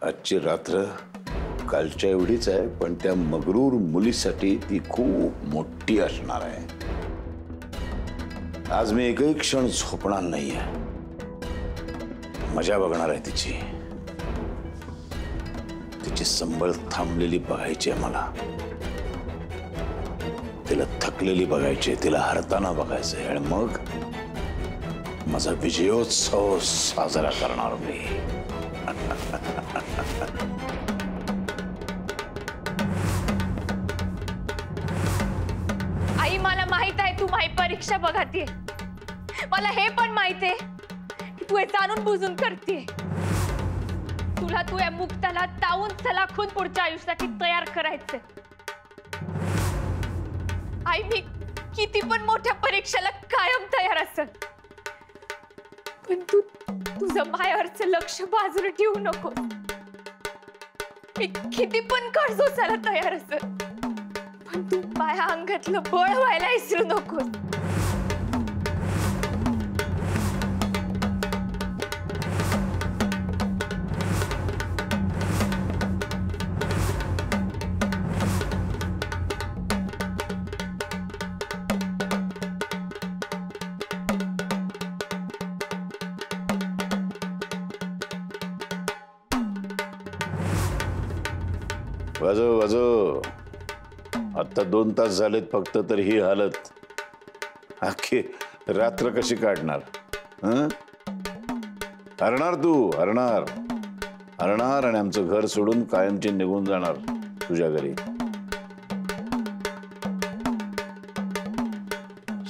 आजची रात्र कालच्या एवढीच आहे, पण त्या मगरूर मुलीसाठी ती खूप मोठी असणार आहे. आज मी एकही क्षण झोपणार नाहीये. मजा बघणार आहे तिची. तिची संबळ थांबलेली बघायची आहे मला. तिला थकलेली बघायची, तिला हरताना बघायचंय आणि मग माझा विजयोत्सव साजरा करणार मी. आई मला माहित आहे तू माझी परीक्षा बघातीये. मला हे पण माहित आहे की तू हे जाणून बुजून करते. तुला तू या मुक्ताला तावून सलाखून पुढच्या आयुष्यासाठी तयार करायचंय. आई मी किती पण मोठ्या परीक्षेला कायम तयार असेल, पण तू तुझं मायावरचं लक्ष बाजूला ठेवू नको. मी किती पण कर्जोसाला तयार असेल, पण तू माझ्या अंगातलं बळ व्हायला विसरू नको. वाजो वाजो. आता 2 तास झालेत फक्त, तर ही हालत. अख्खी रात्र कशी काढणार? हरणार तू, हरणार हरणार आणि आमचं घर सोडून कायमची निघून जाणार तुझ्या घरी.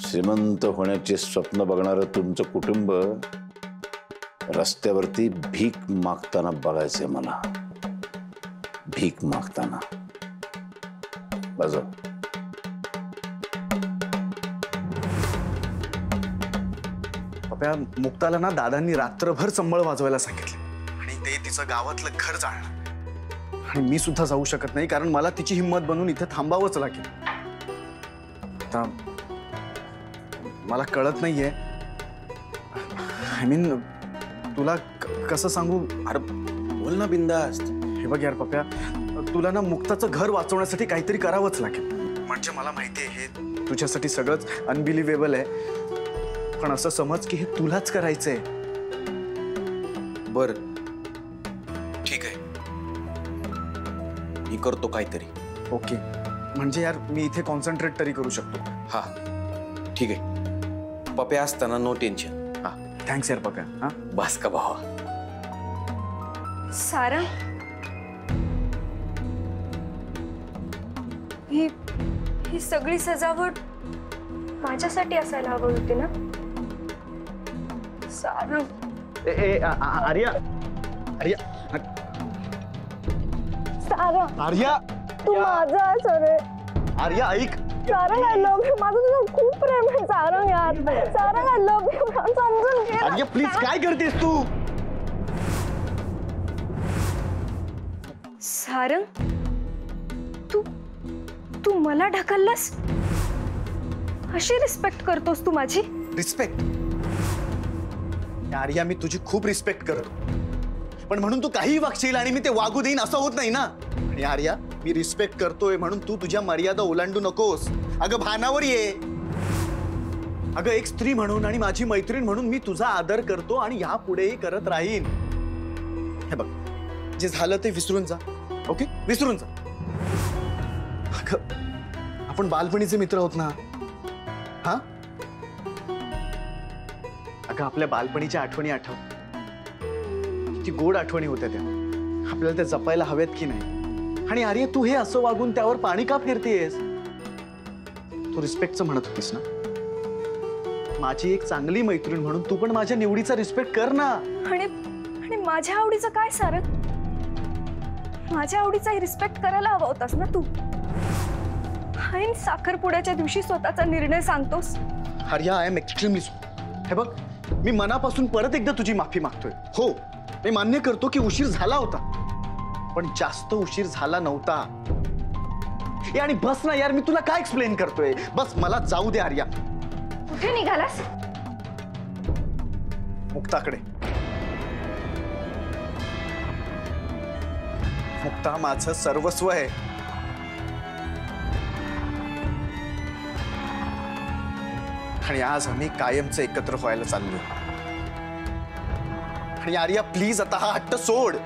श्रीमंत होण्याचे स्वप्न बघणारं तुमचं कुटुंब रस्त्यावरती भीक मागताना बघायचंय मला. भीक मागताना. बाजू. पप्या, मुक्ताला ना दादांनी रात्रभर संबळ वाजवायला सांगितले आणि ते तिचं गावातलं घर जाळणार. आणि मी सुद्धा जाऊ शकत नाही, कारण मला तिची हिंमत बनवून इथे थांबावंच लागेल. आता मला कळत नाहीये, आय मीन तुला कसं सांगू. अरे बोल ना बिंदास्त. हे बघ यार पप्या, तुला ना मुक्ताचं घर वाचवण्यासाठी काहीतरी करावंच लागेल. म्हणजे मला माहिती आहे हे तुझ्यासाठी सगळंच अनबिलिव्हेबल आहे, पण असं समज की हे तुलाच करायचंय. बर ठीक आहे, मी करतो काहीतरी. ओके, म्हणजे यार मी इथे कॉन्सन्ट्रेट तरी करू शकतो. हा ठीक आहे. पप्या असताना नो टेन्शन. हा थँक्स यार पप्या. हा बस का भावा. सारा, ही सगळी सजावट माझ्यासाठी असायला हवी होती ना सारा? आर्या, आर्या, सारा आर्या, तू माझा आहेस. अरे आर्या ऐक. Sarang, I love you. माझं तुझं खूप प्रेम आहे सारंग. यार सारंग, आय लव्ह यू. समजून घे. आर्या प्लीज, काय करतेस तू? सारंग, तू मला ढकललास? अशी रिस्पेक्ट करतोस तू माझी? रिस्पेक्ट? आर्या मी तुझी खूप रिस्पेक्ट करतो, पण म्हणून तू काही वागशील आणि मी ते वागू देईन असं होत नाही ना. आणि आर्या मी रिस्पेक्ट करतोय म्हणून तू तुझ्या मर्यादा ओलांडू नकोस. अगं भानावर ये. अगं एक स्त्री म्हणून आणि माझी मैत्रीण म्हणून मी तुझा आदर करतो आणि यापुढेही करत राहीन. हे बघ, जे झालं ते विसरून जा. ओके, विसरून जा. अगं आपण बालपणीचे मित्र आहोत ना. हा अगं आपल्या बालपणीच्या आठवणी आठव. किती गोड आठवणी होत्या त्या. आपल्याला त्या जपायला हव्यात की नाही? आणि आर्य तू हे असं वागून त्यावर पाणी का फिरतेस? तू रिस्पेक्टचं म्हणत होतीस ना. माझी एक चांगली मैत्रीण म्हणून तू पण माझ्या निवडीचा रिस्पेक्ट कर ना. आणि माझ्या आवडीचं काय सारंग? माझ्या आवडीचा रिस्पेक्ट करायला हवा होतास ना तू. आणि साखरपुड्याच्या दिवशी स्वतःचा निर्णय सांगतोस. Arya, I am extremely sorry. हे बघ, मी मनापासून परत एकदा तुझी माफी मागतोय. हो, मी मान्य करतो की उशीर झाला होता, पण जास्त उशीर झाला नव्हता. आणि बस ना यार, मी तुला काय एक्सप्लेन करतोय. बस मला जाऊ दे आर्या. कुठे निघालास? मुक्ताकडे. मुक्ता माझं सर्वस्व आहे. आणि आज आम्ही कायमचं एकत्र व्हायला चाललो. आणि आर्या प्लीज आता हा हट्ट सोड.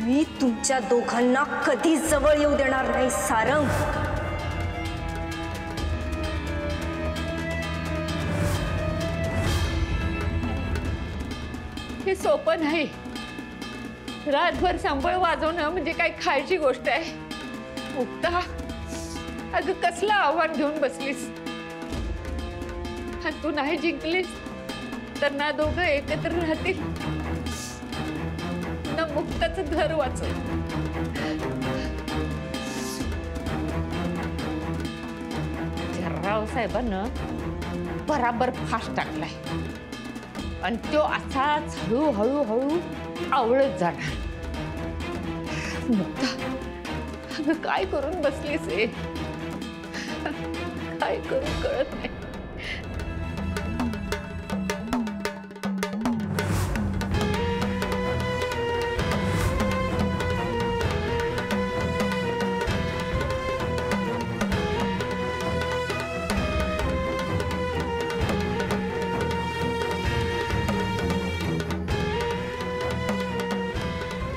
मी तुमच्या दोघांना कधी जवळ येऊ देणार नाही सारंग. हे सोपं नाही. रातभर सांभाळ वाजवणं म्हणजे काय खायची गोष्ट आहे. मुक्ता, अगं कसलं आव्हान घेऊन बसलीस. आणि तू नाही जिंकलीस तर ना दोघं एकत्र राहतील ना मुक्ताचं घर वाचेल. रावसाहेबांना बराबर फास्ट टाकलाय आणि तो असाच हळूहळू हळू आवळत जाणार. मुक्ता, अगं काय करून बसलीस हे? काय करून कळत नाही.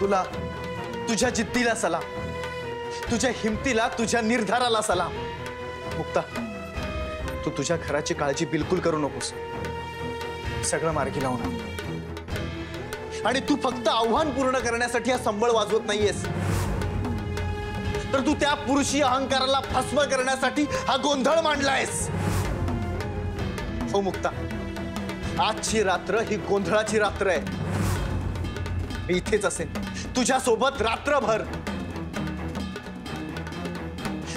तुला, तुझ्या जिद्दीला सलाम, तुझ्या हिमतीला, तुझ्या निर्धाराला सलाम. मुक्ता, तू तुझ्या घराची काळजी बिलकुल करू नकोस. सगळं मार्गी लावून. आणि तू फक्त आव्हान पूर्ण करण्यासाठी हा संबळ वाजवत नाहीयेस, तर तू त्या पुरुषी अहंकाराला भस्म करण्यासाठी हा गोंधळ मांडलायस. हो मुक्ता, आजची रात्र ही गोंधळाची रात्र आहे. मी इथेच असेन तुझ्या सोबत रात्रभर.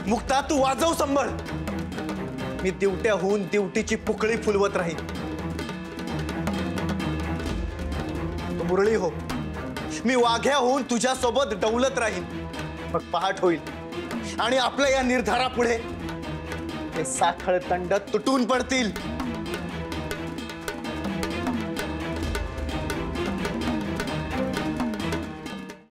मुक्ता, तू वाजव संबळ. मी दिवट्याहून दिवटीची पुकळी फुलवत राहीन. तू मुरळी हो, मी वाघ्याहून तुझ्या सोबत डौलत राहीन. मग पहाट होईल आणि आपल्या या निर्धारापुढे हे साखळ तंड तुटून पडतील.